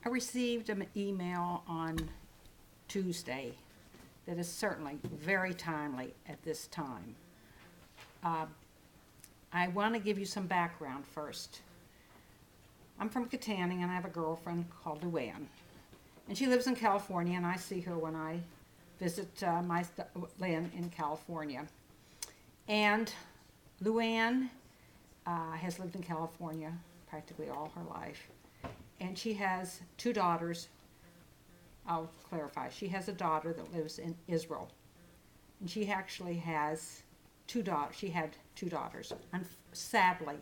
received an email on Tuesday that is certainly very timely at this time. I want to give you some background first. I'm from Katanning, and I have a girlfriend called Luann. And she lives in California, and I see her when I visit my land in California. And Luann has lived in California practically all her life. And she has two daughters. I'll clarify. She has a daughter that lives in Israel. And she actually has two daughters. She had two daughters. And sadly,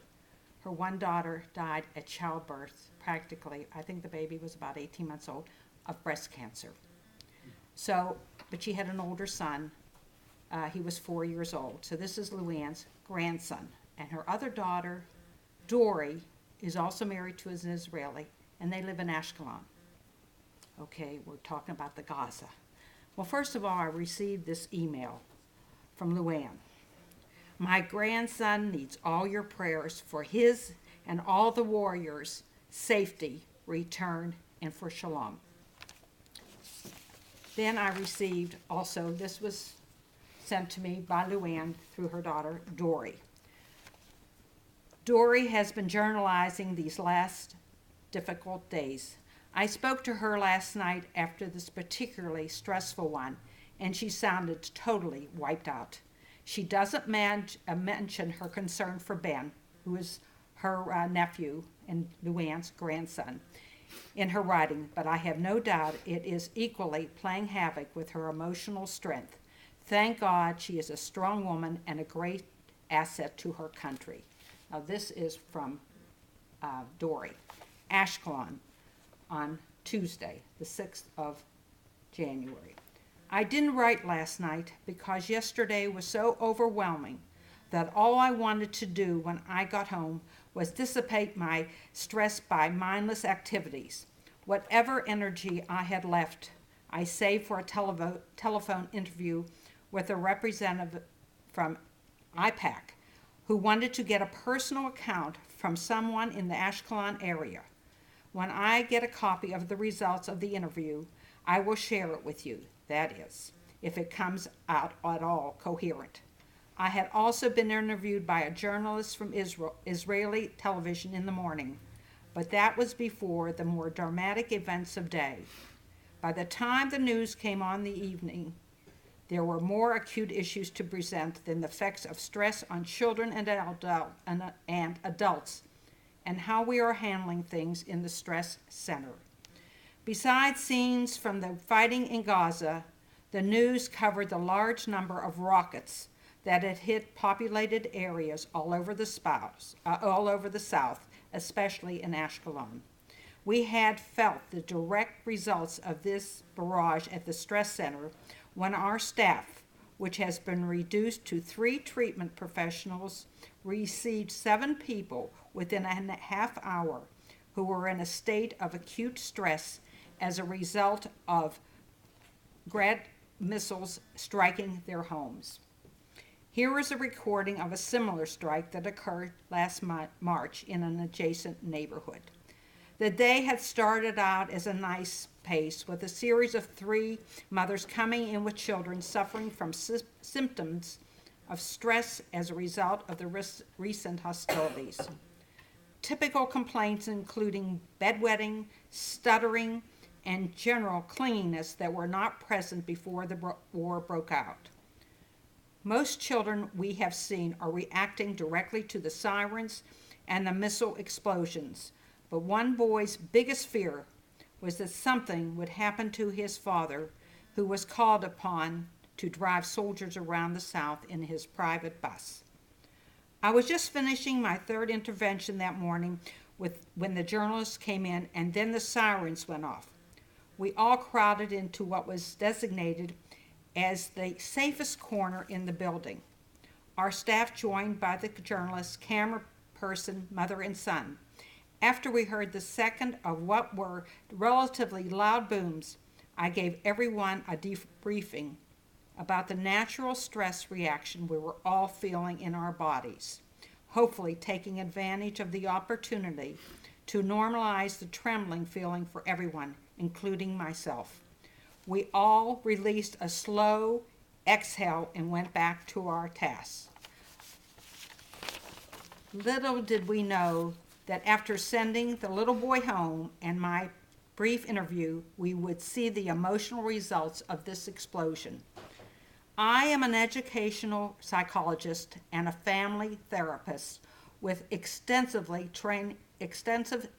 her one daughter died at childbirth, practically. I think the baby was about 18 months old, of breast cancer. So, but she had an older son. He was 4 years old. So this is Luann's grandson. And her other daughter, Dory, is also married to an Israeli, and they live in Ashkelon. Okay, we're talking about the Gaza. Well, first of all, I received this email from Luann. My grandson needs all your prayers for his and all the warriors' safety, return, and for shalom. Then I received also, this was sent to me by Luann through her daughter, Dory. Dory has been journalizing these last difficult days. I spoke to her last night after this particularly stressful one, and she sounded totally wiped out. She doesn't mention her concern for Ben, who is her nephew and Luann's grandson, in her writing, but I have no doubt it is equally playing havoc with her emotional strength. Thank God she is a strong woman and a great asset to her country. Now this is from Dory. Ashkelon on Tuesday, the 6th of January. I didn't write last night because yesterday was so overwhelming that all I wanted to do when I got home was dissipate my stress by mindless activities. Whatever energy I had left, I saved for a telephone interview with a representative from IPAC who wanted to get a personal account from someone in the Ashkelon area. When I get a copy of the results of the interview, I will share it with you, that is, if it comes out at all coherent. I had also been interviewed by a journalist from Israeli television in the morning, but that was before the more dramatic events of day. By the time the news came on the evening, there were more acute issues to present than the effects of stress on children and adults, and how we are handling things in the stress center. Besides scenes from the fighting in Gaza, the news covered the large number of rockets that had hit populated areas all over the South, especially in Ashkelon. We had felt the direct results of this barrage at the stress center when our staff, which has been reduced to 3 treatment professionals, received 7 people within a half hour who were in a state of acute stress as a result of Grad missiles striking their homes. Here is a recording of a similar strike that occurred last March in an adjacent neighborhood. The day had started out as a nice pace with a series of 3 mothers coming in with children suffering from symptoms of stress as a result of the recent hostilities. Typical complaints including bedwetting, stuttering, and general clinginess that were not present before the war broke out. Most children we have seen are reacting directly to the sirens and the missile explosions, but one boy's biggest fear was that something would happen to his father, who was called upon to drive soldiers around the South in his private bus. I was just finishing my 3rd intervention that morning when the journalists came in, and then the sirens went off. We all crowded into what was designated as the safest corner in the building. Our staff joined by the journalists, camera person, mother, and son. After we heard the second of what were relatively loud booms, I gave everyone a debriefing about the natural stress reaction we were all feeling in our bodies, hopefully taking advantage of the opportunity to normalize the trembling feeling for everyone, including myself. We all released a slow exhale and went back to our tasks. Little did we know that after sending the little boy home and my brief interview, we would see the emotional results of this explosion. I am an educational psychologist and a family therapist with extensive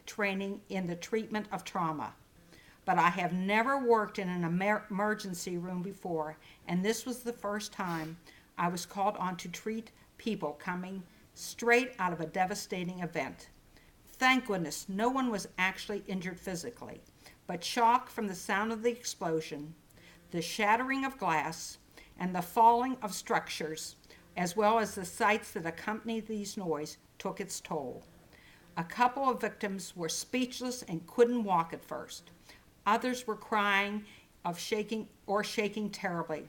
training in the treatment of trauma. But I have never worked in an emergency room before, and this was the first time I was called on to treat people coming straight out of a devastating event. Thank goodness no one was actually injured physically, but shock from the sound of the explosion, the shattering of glass, and the falling of structures, as well as the sights that accompany these noise, took its toll. A couple of victims were speechless and couldn't walk at first. Others were crying of shaking terribly.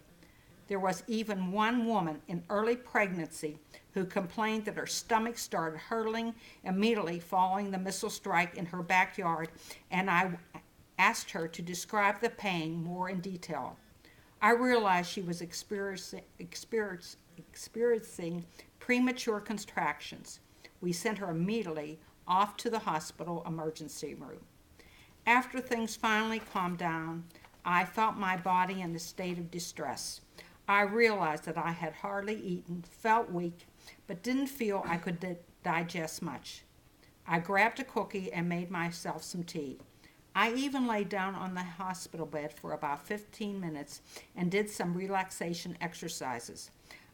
There was even one woman in early pregnancy who complained that her stomach started hurtling immediately following the missile strike in her backyard, and I asked her to describe the pain more in detail. I realized she was experiencing premature contractions. We sent her immediately off to the hospital emergency room. After things finally calmed down, I felt my body in a state of distress. I realized that I had hardly eaten, felt weak, but didn't feel I could digest much. I grabbed a cookie and made myself some tea. I even lay down on the hospital bed for about 15 minutes and did some relaxation exercises.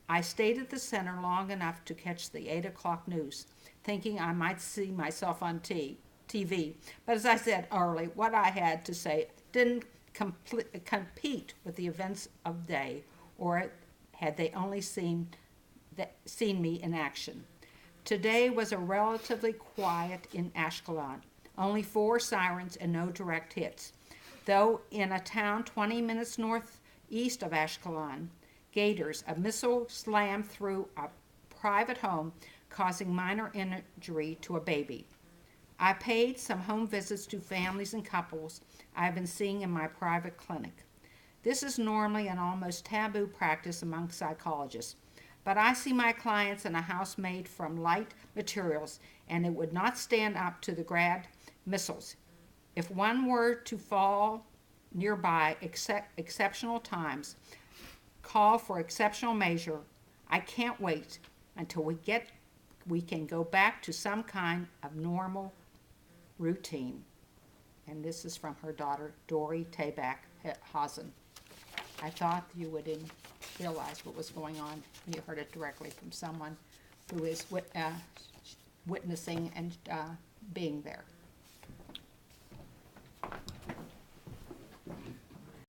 I stayed at the center long enough to catch the 8 o'clock news, thinking I might see myself on TV. But as I said earlier, what I had to say didn't compete with the events of the day, or had they only seen me in action. Today was a relatively quiet in Ashkelon. Only 4 sirens and no direct hits. Though in a town 20 minutes northeast of Ashkelon, Gators, a missile slammed through a private home, causing minor injury to a baby. I paid some home visits to families and couples I have been seeing in my private clinic. This is normally an almost taboo practice among psychologists, but I see my clients in a house made from light materials, and it would not stand up to the grad missiles. If one were to fall nearby exceptional times, call for exceptional measure. I can't wait until we can go back to some kind of normal routine. And this is from her daughter, Dory Tabak Hazen. I thought you would realize what was going on. You heard it directly from someone who is witnessing and being there.